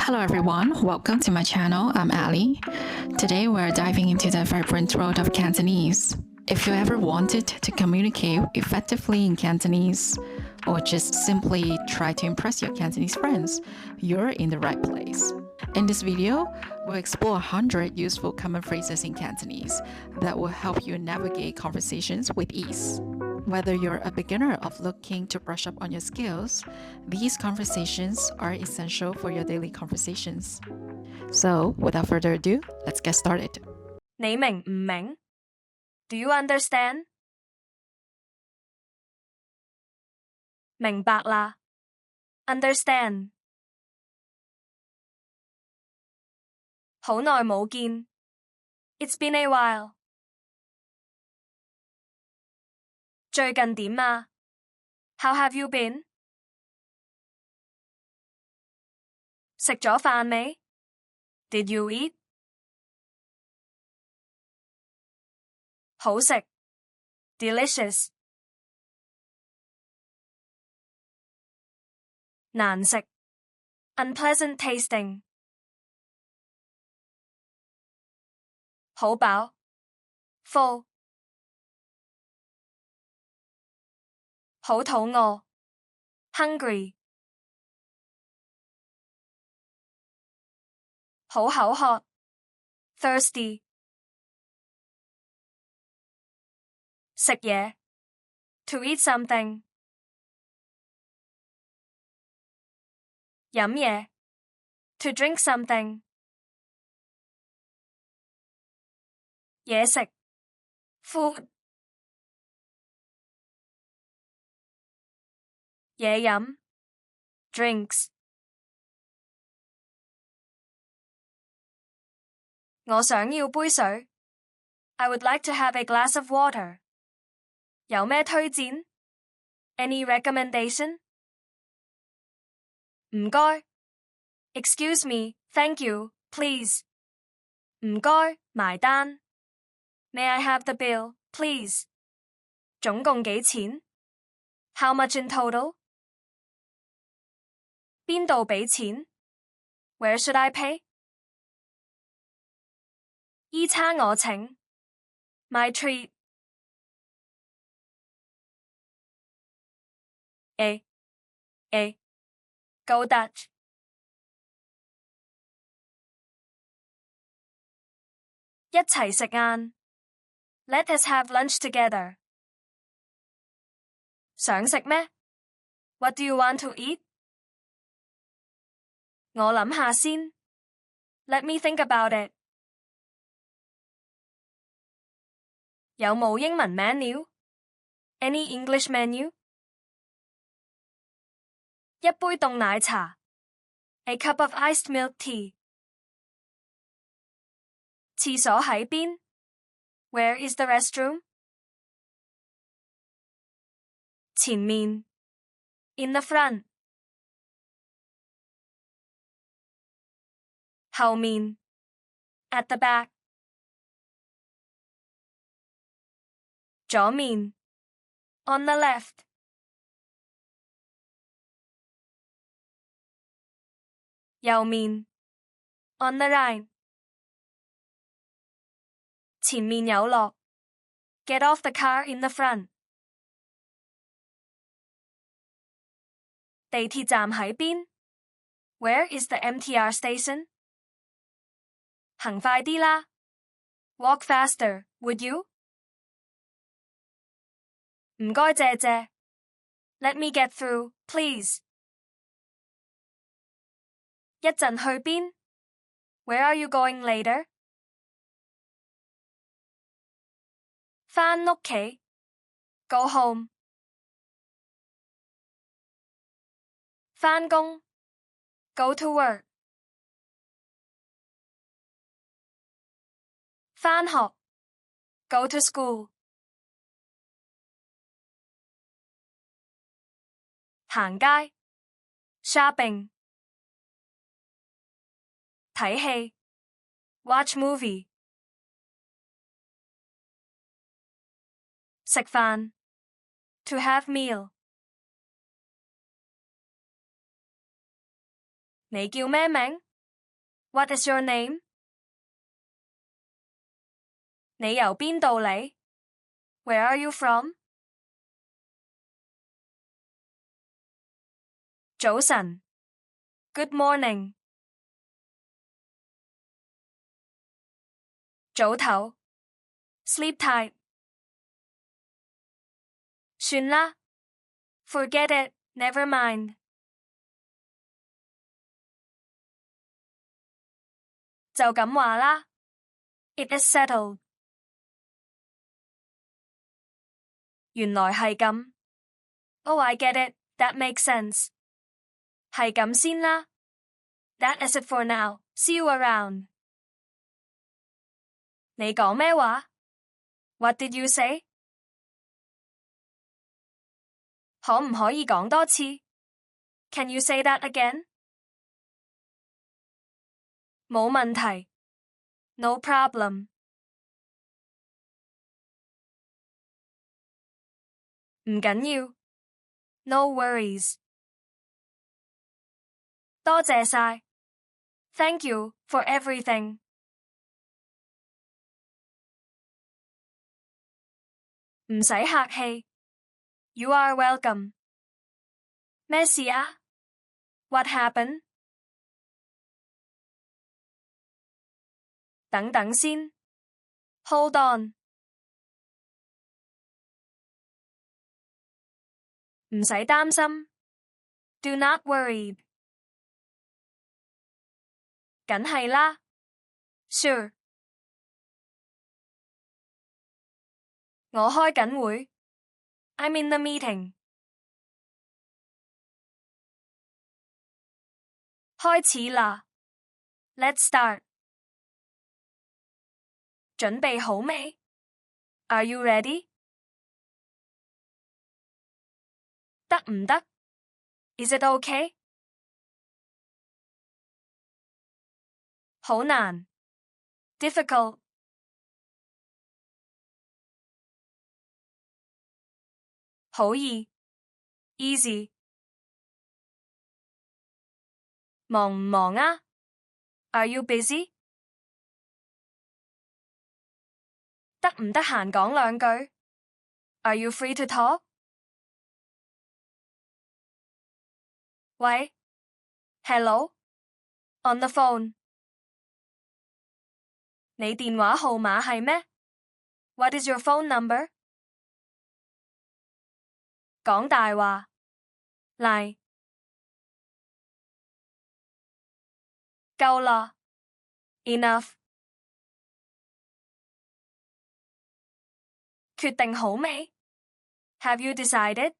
Hello everyone, welcome to my channel. I'm Ali. Today we're diving into the vibrant world of Cantonese. If you ever wanted to communicate effectively in Cantonese, or just simply try to impress your Cantonese friends, you're in the right place. In this video, we'll explore 100 useful common phrases in Cantonese that will help you navigate conversations with ease. Whether you're a beginner of looking to brush up on your skills, these conversations are essential for your daily conversations. So, without further ado, let's get started. 你明唔明? Do you understand? 明白啦 Understand. 好耐冇見 It's been a while. 最近點啊 How have you been? 食咗飯未 Did you eat? 好食 Delicious. 難食 Unpleasant tasting. 好飽 Full. 好肚餓 Hungry. 好口渴 Thirsty. 食嘢 To eat something. 飲嘢 To drink something. 嘢食 Food. 嘢飲 Drinks. 我想要杯水 I would like to have a glass of water. 有咩推薦 Any recommendation? 唔該 Excuse me, thank you, please. 唔該埋單 May I have the bill, please? 總共幾錢 How much in total? 邊度俾錢 Where should I pay? 依餐我請 My treat. A. Go Dutch. 一齊食晏 Let us have lunch together. 想食咩 What do you want to eat? 我諗下先 Let me think about it. 有冇英文 menu? Any English menu? 一杯凍奶茶 A cup of iced milk tea. 廁所喺邊 Where is the restroom? 前面 In the front. 後面 At the back. 左面 On the left. 右面 On the right. 前面有落 Get off the car in the front. 地鐵站喺邊 Where is the MTR station? 行快啲啦 Walk faster, would you? 唔該謝謝 Let me get through, please. 一陣去邊 Where are you going later? 返屋企 Go home. 返工 Go to work. 返學 Go to school. 行街 Shopping. 睇戲 Watch movie. 食飯 To have meal. 你叫咩名 What is your name? 你由邊度嚟？ Where are you from? 早晨 Good morning. 早唞 Sleep tight. 算啦 Forget it, never mind. 就咁話啦 It is settled. 原來係咁 Oh, I get it, that makes sense. 係咁先啦 That is it for now, see you around. 你講咩話 What did you say? 可唔可以講多次 Can you say that again? 冇問題 No problem. 唔緊要 No worries. 多謝晒 Thank you for everything. 唔使客氣 You are welcome. 咩事啊 What happened? 等等先 Hold on. 唔使擔心 Do not worry. 梗係啦 Sure. 我開緊會 I'm in the meeting. 開始啦 Let's start. 準備好未 Are you ready? 得唔得 Is it okay? 好難 Difficult. 好易 Easy. 忙唔忙啊 Are you busy? 得唔得閒講兩句 Are you free to talk? 喂 Hello? On the phone. 你電話號碼係咩 What is your phone number? 講大話 Lie. 夠啦 Enough. 決定好未 Have you decided?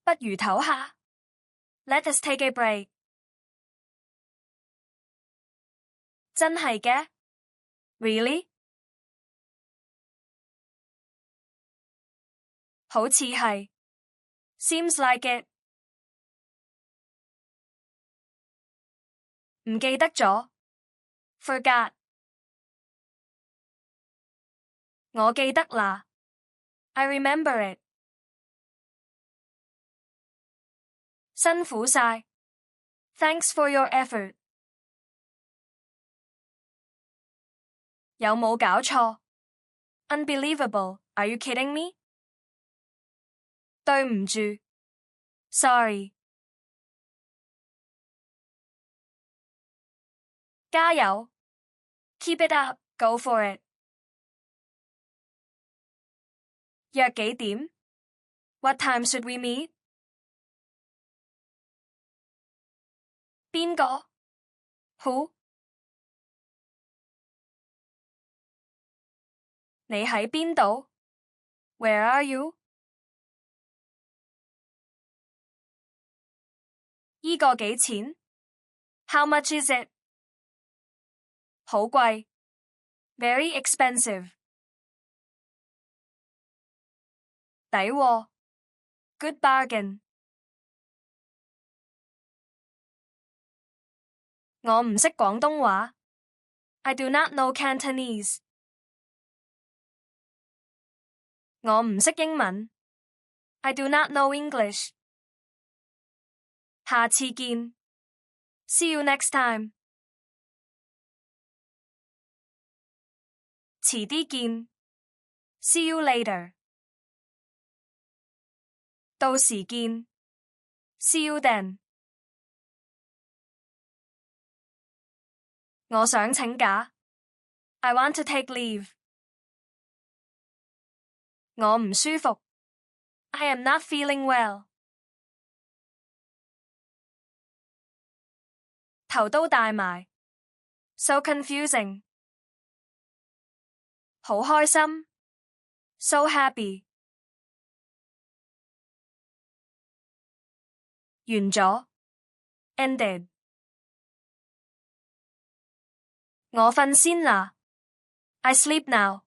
不如唞下 Let us take a break. 真係嘅 Really? 好似係 Seems like it. 唔記得咗 Forgot. 我記得啦 I remember it. 辛苦晒 Thanks for your effort. 有冇搞錯 Unbelievable, are you kidding me? 對唔住 Sorry. 加油 Keep it up, go for it. 約幾點 What time should we meet? 邊個 Who? 你喺邊度 Where are you? 依個幾錢 How much is it? 好貴 Very expensive. 抵喎 Good bargain. 我唔識廣東話 I do not know Cantonese. 我唔識英文 I do not know English. 下次見 See you next time. 遲啲見。See you later. 到時見。See you then. 我想請假。I want to take leave. 我唔舒服。I am not feeling well. 頭都大埋。So confusing. 好開心。So happy. 完咗。Ended. 我瞓先啦。I sleep now.